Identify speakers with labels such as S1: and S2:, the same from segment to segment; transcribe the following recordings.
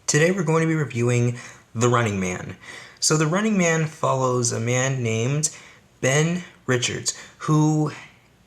S1: Today we're going to be reviewing The Running Man. So The Running Man follows a man named Ben Richards, who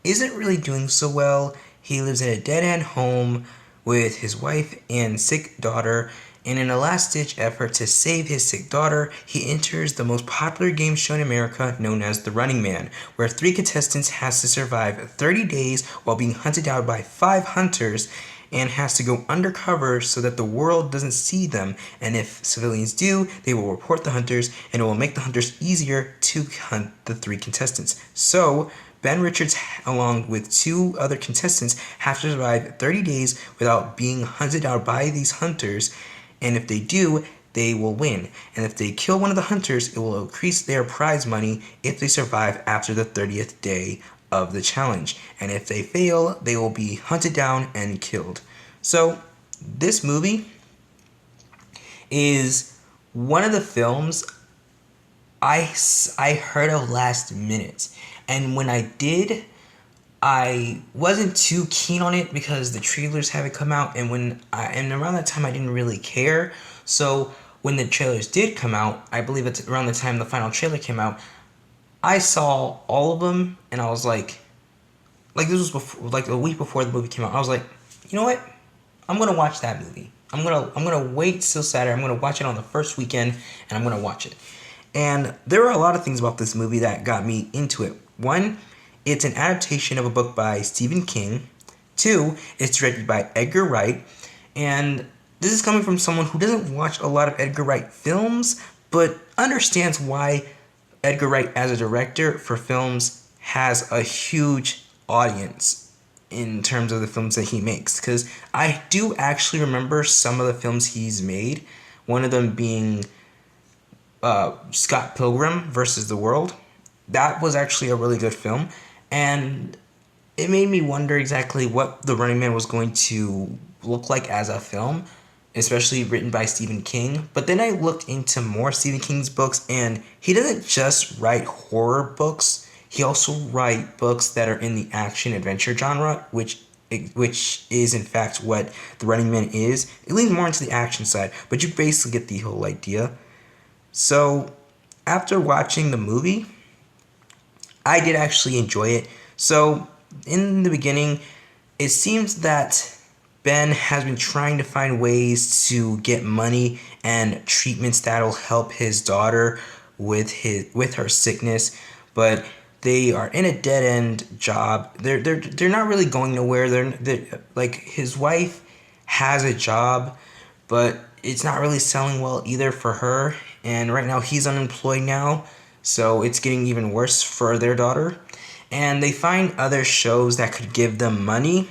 S1: isn't really doing so well. He lives in a dead-end home with his wife and sick daughter, and in a last-ditch effort to save his sick daughter, he enters the most popular game show in America known as The Running Man, where 3 contestants has to survive 30 days while being hunted down by 5 hunters and has to go undercover so that the world doesn't see them, and if civilians do, they will report the hunters and it will make the hunters easier to hunt the 3 contestants. So Ben Richards, along with 2 other contestants, have to survive 30 days without being hunted out by these hunters, and if they do, they will win. And if they kill one of the hunters, it will increase their prize money if they survive after the 30th day of the challenge. And if they fail, they will be hunted down and killed. So this movie is one of the films I heard of last minute. And when I did, I wasn't too keen on it because the trailers haven't come out, and around that time I didn't really care. So when the trailers did come out, I believe it's around the time the final trailer came out, I saw all of them, and I was like this was before, like a week before the movie came out. I was like, you know what? I'm gonna watch that movie. I'm gonna wait till Saturday. I'm gonna watch it on the first weekend, and I'm gonna watch it. And there were a lot of things about this movie that got me into it. 1, it's an adaptation of a book by Stephen King. 2, it's directed by Edgar Wright. And this is coming from someone who doesn't watch a lot of Edgar Wright films, but understands why Edgar Wright as a director for films has a huge audience in terms of the films that he makes. Because I do actually remember some of the films he's made, one of them being Scott Pilgrim versus the World. That was actually a really good film, and it made me wonder exactly what The Running Man was going to look like as a film, especially written by Stephen King. But then I looked into more Stephen King's books, and he doesn't just write horror books. He also writes books that are in the action-adventure genre, which is in fact what The Running Man is. It leans more into the action side, but you basically get the whole idea. So after watching the movie, I did actually enjoy it. So in the beginning, it seems that Ben has been trying to find ways to get money and treatments that'll help his daughter with her sickness, but they are in a dead end job. They're not really going nowhere. They're like, his wife has a job, but it's not really selling well either for her. And right now he's unemployed now, so it's getting even worse for their daughter. And they find other shows that could give them money.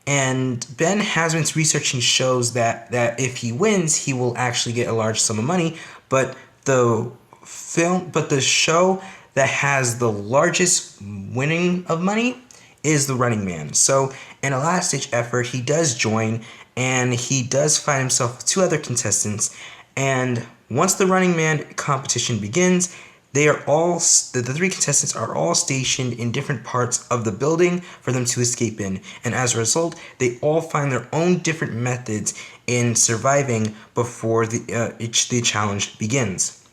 S1: And Ben has been researching shows that if he wins, he will actually get a large sum of money. But the show that has the largest winning of money is The Running Man. So in a last-ditch effort, he does join, and he does find himself with 2 other contestants. And once the Running Man competition begins, the 3 contestants are all stationed in different parts of the building for them to escape in. And as a result, they all find their own different methods in surviving before the challenge begins.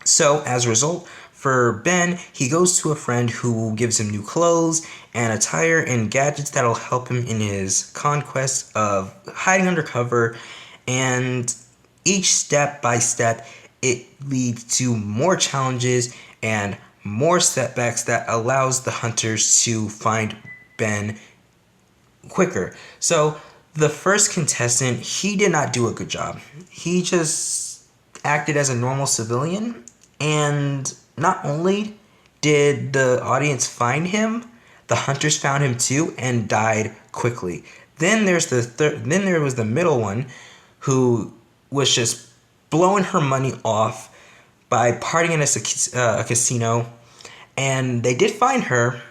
S1: So as a result, for Ben, he goes to a friend who gives him new clothes and attire and gadgets that'll help him in his conquest of hiding undercover, and each step by step, it leads to more challenges and more setbacks that allows the hunters to find Ben quicker. So the first contestant, he did not do a good job. He just acted as a normal civilian, and not only did the audience find him, the hunters found him too and died quickly. Then there was the middle one, who was just blowing her money off by partying in a casino, and they did find her,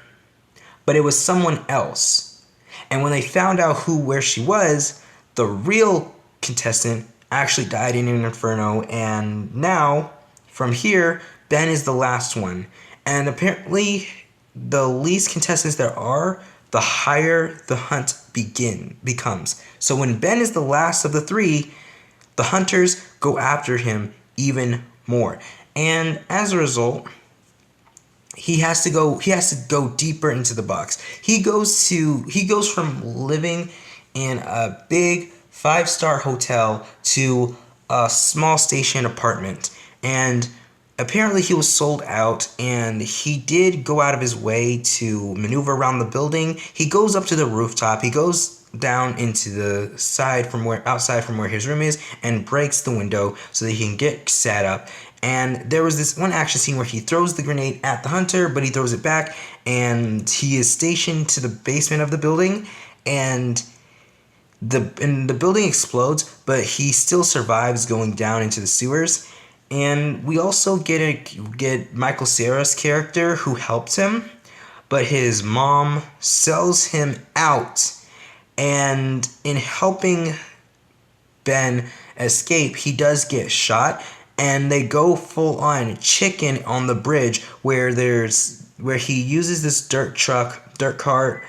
S1: but it was someone else. And when they found out where she was, the real contestant actually died in an inferno, and now from here, Ben is the last one. And apparently, the least contestants there are, the higher the hunt becomes. So when Ben is the last of the 3, the hunters go after him even more. And as a result, he has to go deeper into the box. He goes from living in a big 5-star hotel to a small station apartment. And apparently he was sold out, and he did go out of his way to maneuver around the building. He goes up to the rooftop. He goes down into the side from where outside from where his room is and breaks the window so that he can get set up. And there was this one action scene where he throws the grenade at the hunter, but he throws it back, and he is stationed to the basement of the building, and the building explodes, but he still survives going down into the sewers. And we also get Michael Cera's character who helped him, but his mom sells him out. And in helping Ben escape, he does get shot, and they go full on chicken on the bridge where he uses this dirt cart,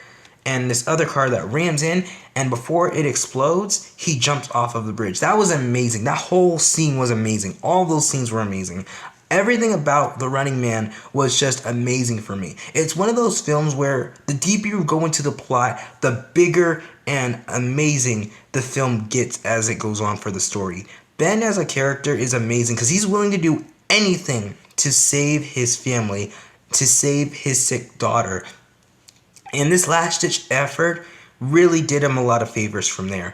S1: and this other car that rams in, and before it explodes, he jumps off of the bridge. That was amazing. That whole scene was amazing. All those scenes were amazing. Everything about The Running Man was just amazing for me. It's one of those films where the deeper you go into the plot, the bigger and amazing the film gets as it goes on for the story. Ben as a character is amazing because he's willing to do anything to save his family, to save his sick daughter. And this last-ditch effort really did him a lot of favors from there.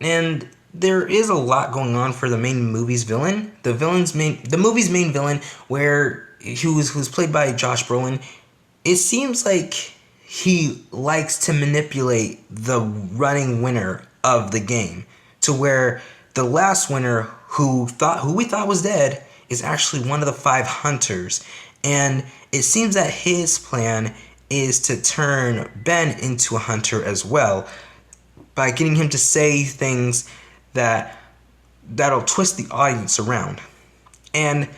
S1: And there is a lot going on for the main movie's villain. The movie's main villain, who's played by Josh Brolin. It seems like he likes to manipulate the running winner of the game to where the last winner, who we thought was dead, is actually one of the 5 hunters. And it seems that his plan is to turn Ben into a hunter as well by getting him to say things that'll twist the audience around. And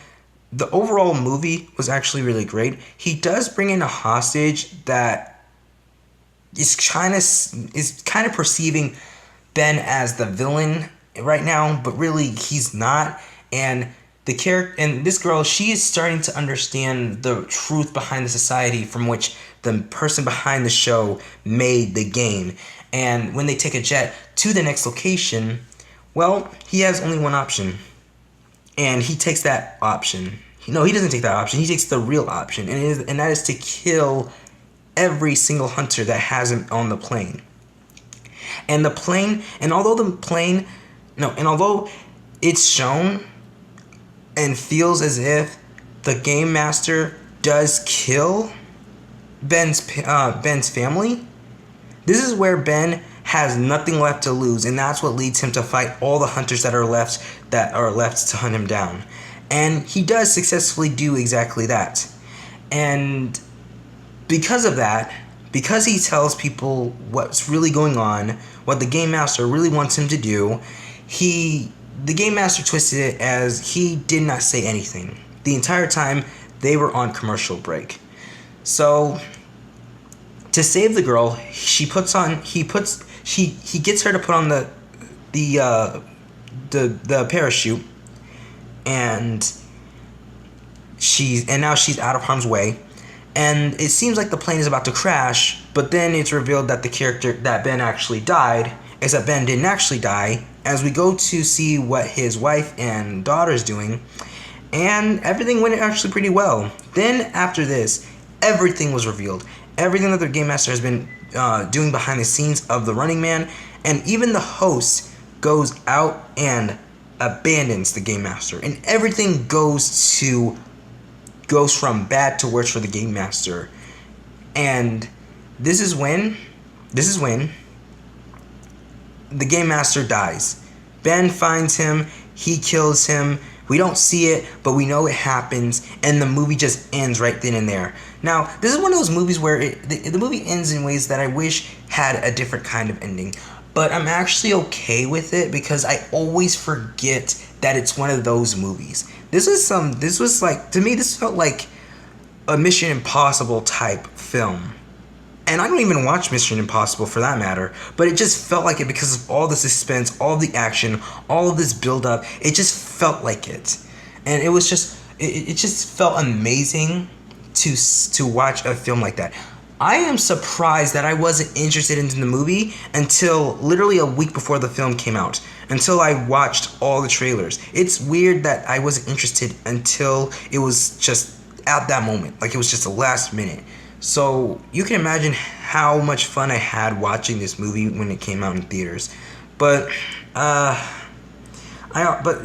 S1: the overall movie was actually really great. He does bring in a hostage that is kind of perceiving Ben as the villain right now, but really he's not. And this girl, she is starting to understand the truth behind the society from which the person behind the show made the game. And when they take a jet to the next location, well, he has only one option. And he takes that option. No, he doesn't take that option. He takes the real option. And that is to kill every single hunter that has him on the plane. And although it's shown and feels as if the game master does kill Ben's family, this is where Ben has nothing left to lose, and that's what leads him to fight all the hunters that are left to hunt him down. And he does successfully do exactly that. And because of that, because he tells people what's really going on, what the game master really wants him to do, the game master twisted it as he did not say anything the entire time they were on commercial break. So to save the girl, he gets her to put on the parachute, and now she's out of harm's way. And it seems like the plane is about to crash, but then it's revealed that that Ben actually died, except Ben didn't actually die, as we go to see what his wife and daughter's doing, and everything went actually pretty well. Then after this, everything was revealed. Everything that the Game Master has been doing behind the scenes of The Running Man, and even the host goes out and abandons the Game Master, and everything goes from bad to worse for the Game Master. And this is when the Game Master dies. Ben finds him, he kills him. We don't see it, but we know it happens, and the movie just ends right then and there. Now, this is one of those movies where the movie ends in ways that I wish had a different kind of ending. But I'm actually okay with it because I always forget that it's one of those movies. This felt like a Mission Impossible type film. And I don't even watch Mission Impossible for that matter, but it just felt like it because of all the suspense, all the action, all of this build up. It just felt like it. And it was just it just felt amazing to watch a film like that. I am surprised that I wasn't interested in the movie until literally a week before the film came out. Until I watched all the trailers. It's weird that I wasn't interested until it was just at that moment. Like it was just the last minute. So you can imagine how much fun I had watching this movie when it came out in theaters. But but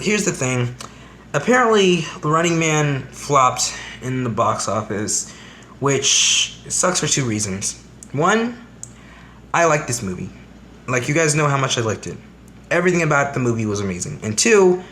S1: here's the thing. Apparently, The Running Man flopped in the box office, which sucks for two reasons. One, I like this movie. Like, you guys know how much I liked it. Everything about the movie was amazing. And two,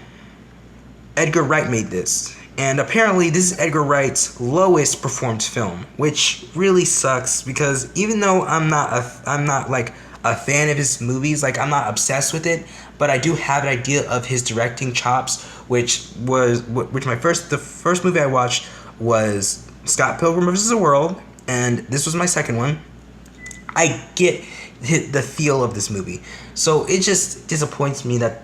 S1: Edgar Wright made this. And apparently, this is Edgar Wright's lowest performed film, which really sucks because even though I'm not like a fan of his movies, like I'm not obsessed with it, but I do have an idea of his directing chops, the first movie I watched was Scott Pilgrim vs. the World, and this was my second one. I get the feel of this movie, so it just disappoints me that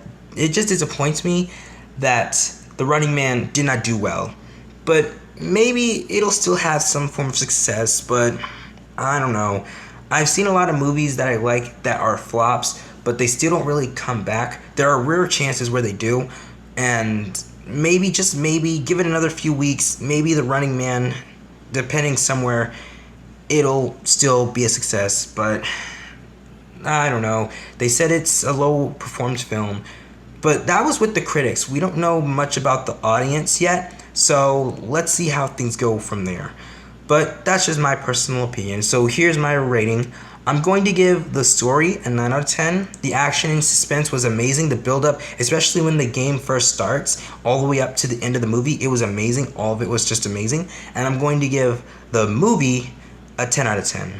S1: The Running Man did not do well. But maybe it'll still have some form of success, but I don't know. I've seen a lot of movies that I like that are flops, but they still don't really come back. There are rare chances where they do, and maybe, just maybe, give it another few weeks, maybe The Running Man, depending somewhere, it'll still be a success, but I don't know. They said it's a low performed film, but that was with the critics. We don't know much about the audience yet, so let's see how things go from there. But that's just my personal opinion. So here's my rating. I'm going to give the story a 9 out of 10. The action and suspense was amazing. The build-up, especially when the game first starts, all the way up to the end of the movie, it was amazing. All of it was just amazing. And I'm going to give the movie a 10 out of 10.